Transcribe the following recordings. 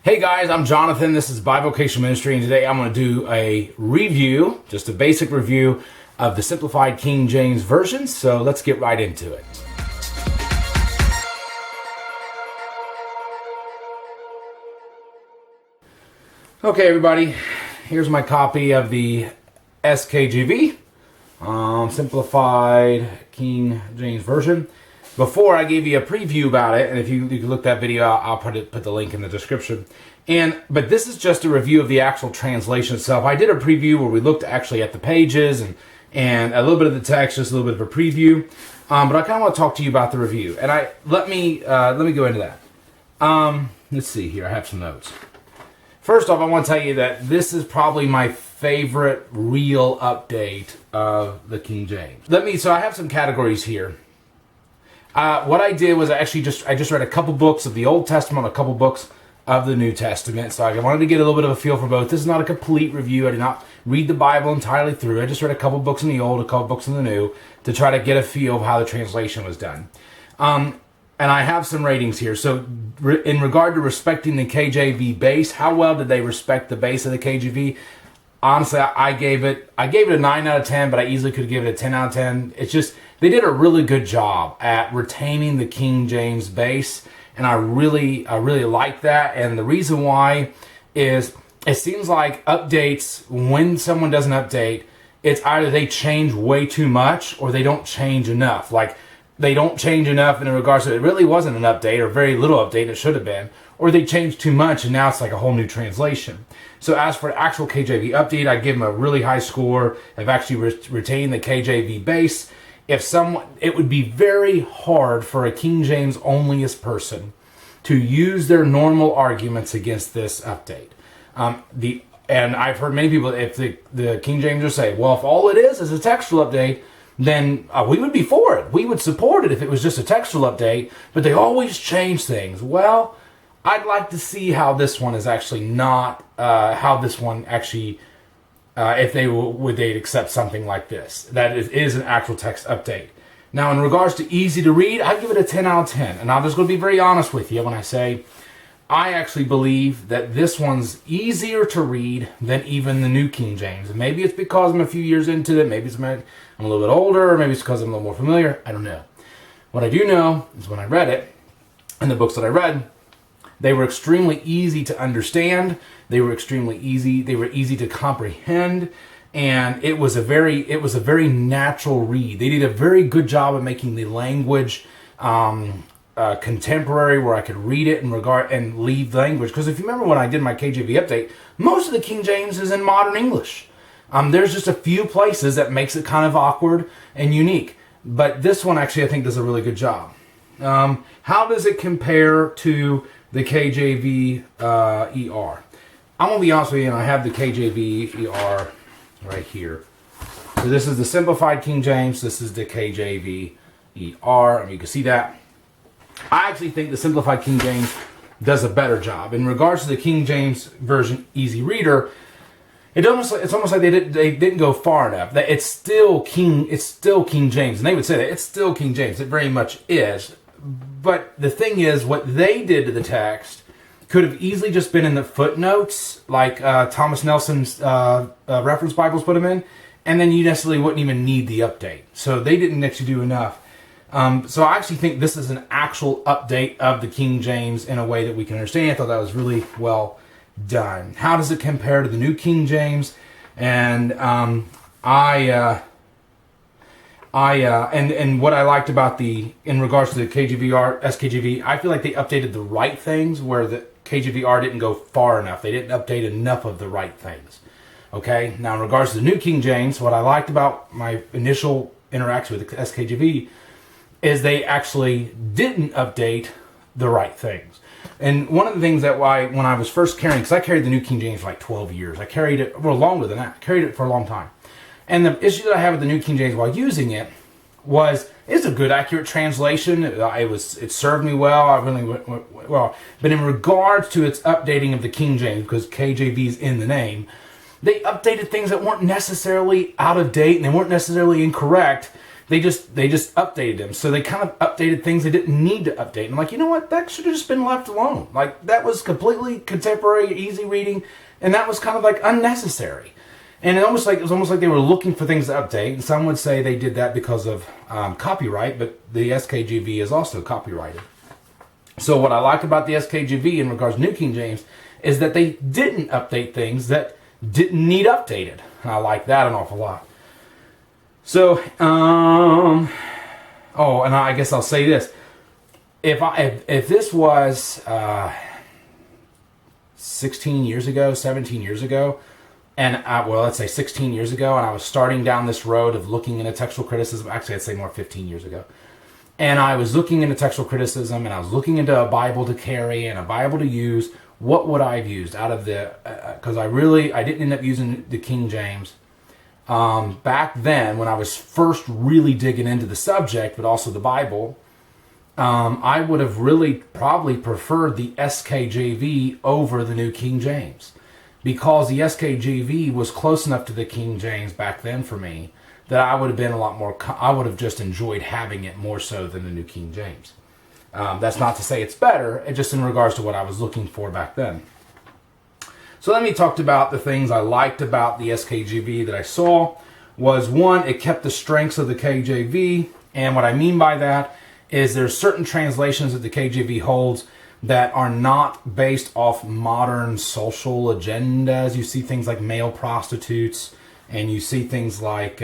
Hey guys, I'm Jonathan. This is Bi-vocational Ministry, and today I'm going to do a review, just a basic review of the Simplified King James Version. So let's get right into it. Okay, everybody, here's my copy of the SKJV, Simplified King James Version. Before, I gave you a preview about it, and if you can look that video, I'll put the link in the description. But this is just a review of the actual translation itself. I did a preview where we looked actually at the pages and a little bit of the text, just a little bit of a preview. But I kind of want to talk to you about the review, and let me go into that. Let's see here. I have some notes. First off, I want to tell you that this is probably my favorite real update of the King James. So I have some categories here. What I did was I just read a couple books of the Old Testament, a couple books of the New Testament. So I wanted to get a little bit of a feel for both. This is not a complete review. I did not read the Bible entirely through. I just read a couple books in the Old, a couple books in the New, to try to get a feel of how the translation was done. And I have some ratings here. So in regard to respecting the KJV base, how well did they respect the base of the KJV? Honestly, I gave it a 9 out of 10, but I easily could give it a 10 out of 10. It's just, they did a really good job at retaining the King James base, and I really like that. And the reason why is it seems like updates, when someone does an update, it's either they change way too much or they don't change enough. Like, they don't change enough in regards to it really wasn't an update, or very little update, it should have been, or they changed too much and now it's like a whole new translation. So as for the actual KJV update, I give them a really high score of actually retaining the KJV base. It would be very hard for a King James onlyist person to use their normal arguments against this update. And I've heard many people, if the King James will say, well, if all it is a textual update, then we would be for it. We would support it if it was just a textual update, but they always change things. Well, I'd like to see how this one is actually not, if they'd accept something like this, that it is an actual text update. Now, in regards to easy to read, I give it a 10 out of 10. And I'm just going to be very honest with you when I say, I actually believe that this one's easier to read than even the New King James. And maybe it's because I'm a few years into it. Maybe I'm a little bit older. Or maybe it's because I'm a little more familiar. I don't know. What I do know is when I read it, and the books that I read, they were extremely easy to understand. They were easy to comprehend. And it was a very natural read. They did a very good job of making the language contemporary, where I could read it and leave the language. Because if you remember when I did my KJV update, most of the King James is in modern English. There's just a few places that makes it kind of awkward and unique. But this one actually I think does a really good job. How does it compare to the KJV ER? I'm going to be honest with you, and I have the KJV ER right here. So this is the Simplified King James. This is the KJV ER. You can see that. I actually think the Simplified King James does a better job. In regards to the King James Version Easy Reader, it's almost like they didn't go far enough. That it's still King James, and they would say that it's still King James. It very much is. But the thing is, what they did to the text could have easily just been in the footnotes, like Thomas Nelson's reference Bibles put them in, and then you necessarily wouldn't even need the update. So they didn't actually do enough. So I actually think this is an actual update of the King James in a way that we can understand. I thought that was really well done. How does it compare to the New King James? And and what I liked about in regards to the SKJV, I feel like they updated the right things where the KJVR didn't go far enough. They didn't update enough of the right things. Okay, now in regards to the New King James, what I liked about my initial interaction with the SKJV is they actually didn't update the right things. And one of the things that when I was first carrying, because I carried the New King James for like 12 years. I carried it, well, longer than that. I carried it for a long time. And the issue that I have with the New King James while using it was, it's a good, accurate translation. It served me well. I really went well. But in regards to its updating of the King James, because KJV is in the name, they updated things that weren't necessarily out of date and they weren't necessarily incorrect. they just updated them. So they kind of updated things they didn't need to update. And I'm like, you know what? That should have just been left alone. Like, that was completely contemporary, easy reading, and that was kind of like unnecessary. And it was almost like they were looking for things to update. And some would say they did that because of copyright, but the SKJV is also copyrighted. So what I like about the SKJV in regards to New King James is that they didn't update things that didn't need updated. And I like that an awful lot. So, and I guess I'll say this. If this was 16 years ago, 17 years ago, and let's say 16 years ago, and I was starting down this road of looking into textual criticism, actually I'd say more 15 years ago, and I was looking into textual criticism, and I was looking into a Bible to carry and a Bible to use, what would I have used out of the, because I didn't end up using the King James. Back then, when I was first really digging into the subject, but also the Bible, I would have really probably preferred the SKJV over the New King James, because the SKJV was close enough to the King James back then for me that I would have been a lot more, I would have just enjoyed having it more so than the New King James. That's not to say it's better, it's just in regards to what I was looking for back then. So let me talk about the things I liked about the SKJV that I saw. Was one, it kept the strengths of the KJV, and what I mean by that is there's certain translations that the KJV holds that are not based off modern social agendas. You see things like male prostitutes, and you see things like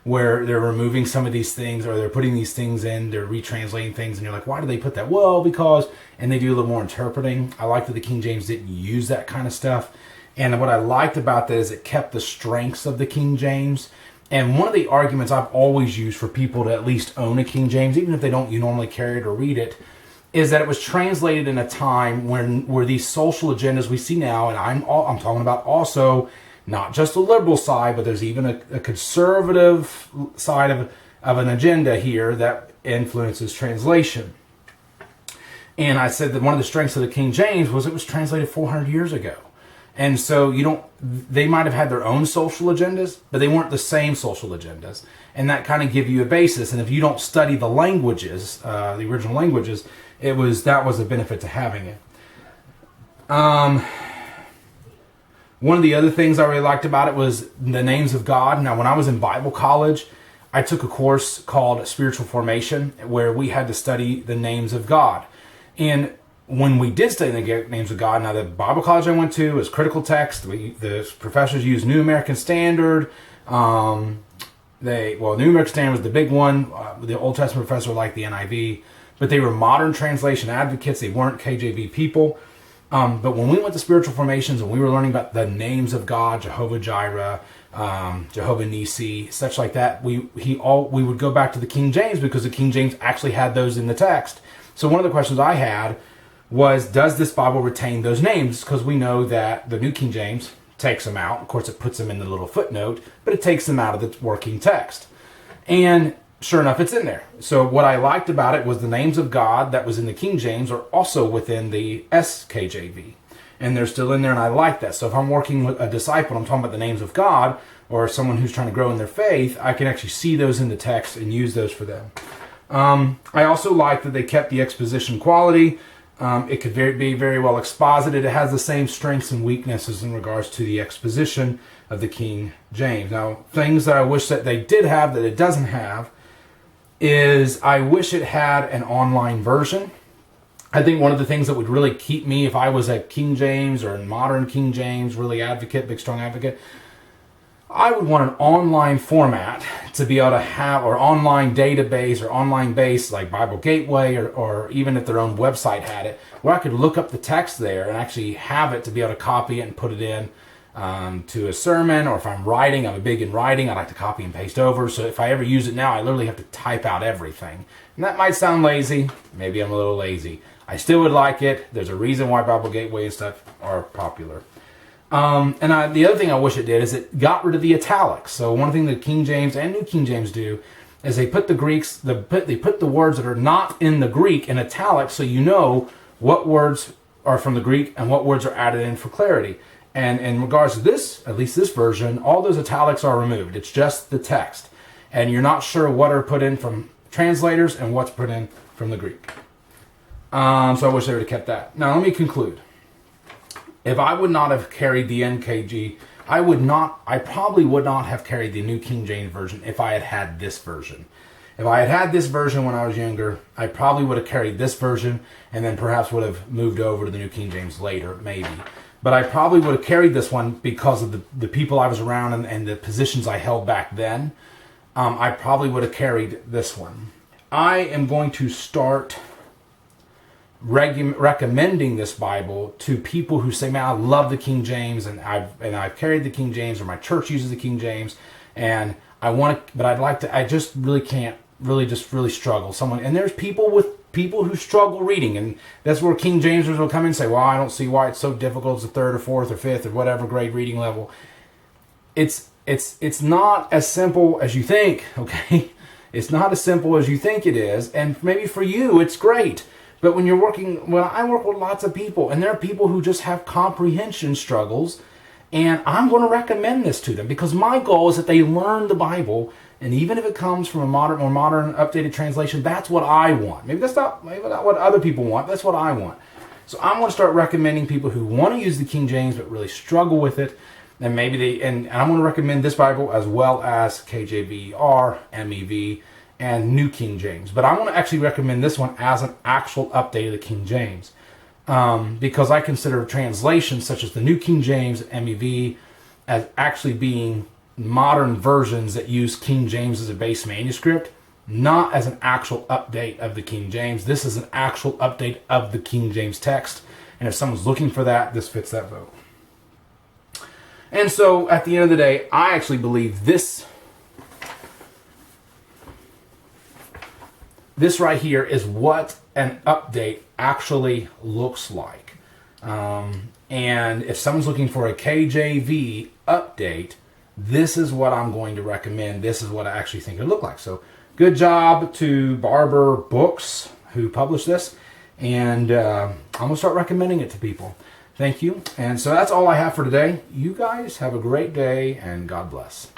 where they're removing some of these things, or they're putting these things in, they're retranslating things, and you're like, why do they put that? Well, because, and they do a little more interpreting. I like that the King James didn't use that kind of stuff. And what I liked about that is it kept the strengths of the King James. And one of the arguments I've always used for people to at least own a King James, even if they don't you normally carry it or read it, is that it was translated in a time where these social agendas we see now, and I'm talking about also not just the liberal side, but there's even a conservative side of an agenda here that influences translation. And I said that one of the strengths of the King James was it was translated 400 years ago. And so they might have had their own social agendas, but they weren't the same social agendas. And that kind of give you a basis. And if you don't study the languages, the original languages, that was a benefit to having it. One of the other things I really liked about it was the names of God. Now, when I was in Bible college, I took a course called Spiritual Formation, where we had to study the names of God. And when we did study the names of God, now the Bible college I went to was critical text. The professors used New American Standard. New American Standard was the big one. The Old Testament professor liked the NIV. But they were modern translation advocates. They weren't KJV people. But when we went to spiritual formations and we were learning about the names of God, Jehovah Jireh, Jehovah Nisi, such like that, we would go back to the King James because the King James actually had those in the text. So one of the questions I had was, does this Bible retain those names? Because we know that the New King James takes them out. Of course, it puts them in the little footnote, but it takes them out of the working text. And sure enough, it's in there. So what I liked about it was the names of God that was in the King James are also within the SKJV. And they're still in there, and I like that. So if I'm working with a disciple, I'm talking about the names of God, or someone who's trying to grow in their faith, I can actually see those in the text and use those for them. I also like that they kept the exposition quality. It could be very well exposited. It has the same strengths and weaknesses in regards to the exposition of the King James. Now, things that I wish that they did have that it doesn't have is I wish it had an online version. I think one of the things that would really keep me, if I was a King James or a modern King James, really advocate, big strong advocate, I would want an online format to be able to have, or online database or online base like Bible Gateway, or even if their own website had it, where I could look up the text there and actually have it to be able to copy it and put it in to a sermon. Or if I'm writing, I'm big in writing, I like to copy and paste over. So if I ever use it now, I literally have to type out everything. And that might sound lazy. Maybe I'm a little lazy. I still would like it. There's a reason why Bible Gateway and stuff are popular. The other thing I wish it did is it got rid of the italics. So one thing that King James and New King James do is they put the words that are not in the Greek in italics, so you know what words are from the Greek and what words are added in for clarity. And in regards to this, at least this version, all those italics are removed. It's just the text. and you're not sure what are put in from translators and what's put in from the Greek. So I wish they would have kept that. Now let me conclude. If I would not have carried the NKG, I probably would not have carried the New King James Version if I had had this version. If I had had this version when I was younger, I probably would have carried this version and then perhaps would have moved over to the New King James later, maybe. But I probably would have carried this one because of the people I was around and the positions I held back then. I probably would have carried this one. I am going to start recommending this Bible to people who say, man, I love the King James, and I've carried the King James, or my church uses the King James, and I just really can't, really struggle. And there's people who struggle reading, and that's where King Jamesers will come in and say, well, I don't see why it's so difficult. It's a third or fourth or fifth or whatever grade reading level. It's not as simple as you think, okay? It's not as simple as you think it is, and maybe for you it's great. But when I work with lots of people, and there are people who just have comprehension struggles, and I'm going to recommend this to them because my goal is that they learn the Bible, and even if it comes from a modern, updated translation, that's what I want. Maybe that's not what other people want. That's what I want. So I'm going to start recommending people who want to use the King James but really struggle with it, and and I'm going to recommend this Bible as well as KJV, MEV, and New King James. But I want to actually recommend this one as an actual update of the King James. Because I consider translations such as the New King James, MEV, as actually being modern versions that use King James as a base manuscript, not as an actual update of the King James. This is an actual update of the King James text. And if someone's looking for that, this fits that vote. And so at the end of the day, I actually believe this right here is what an update actually looks like. And if someone's looking for a KJV update, this is what I'm going to recommend. This is what I actually think it would look like. So good job to Barber Books who published this. And I'm going to start recommending it to people. Thank you. And so that's all I have for today. You guys have a great day, and God bless.